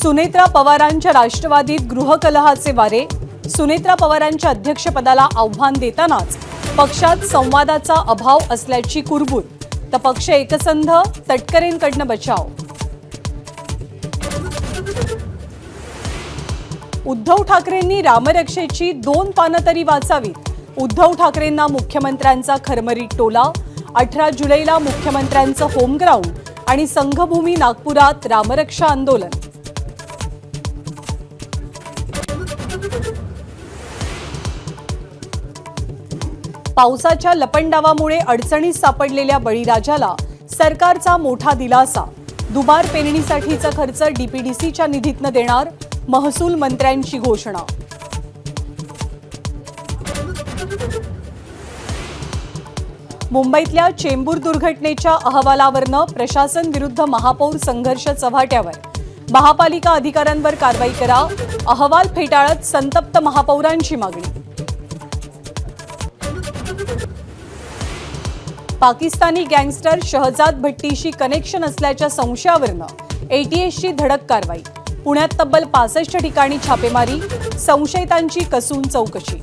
सुनेत्रा पवारांच्या राष्ट्रवादीत गृहकलहाचे वारे। सुनेत्रा पवारांच्या अध्यक्षपदाला आव्हान देतानाच पक्षात संवादाचा अभाव असल्याची कुरबुर। तर पक्ष एकसंध, तटकरेंकडनं बचाव। उद्धव ठाकरेंनी रामरक्षेची 2 पानं तरी वाचावीत। उद्धव ठाकरेंना मुख्यमंत्र्यांचा खरमरीत टोला। 18 जुलैला मुख्यमंत्र्यांचं होमग्राऊंड आणि संघभूमी नागपुरात रामरक्षा आंदोलन। पावसाच्या लपंडावामुळे अडचणीत सापडलेल्या बळीराजाला सरकारचा मोठा दिलासा। दुबार पेरणीसाठीचा खर्च डीपीडीसीच्या निधीतून देणार, महसूल मंत्र्यांची घोषणा। मुंबईतल्या चेंबूर दुर्घटनेच्या अहवालावरनं प्रशासन विरुद्ध महापौर संघर्ष चव्हाट्यावर। महापालिका अधिकाऱ्यांवर कारवाई करा, अहवाल फेटाळत संतप्त महापौरांची मागणी। पाकिस्तानी गँगस्टर शहजाद भट्टीशी कनेक्शन असल्याच्या संशयावरनं एटीएसची धडक कारवाई। पुण्यात तब्बल 65 ठिकाणी छापेमारी, संशयितांची कसून चौकशी।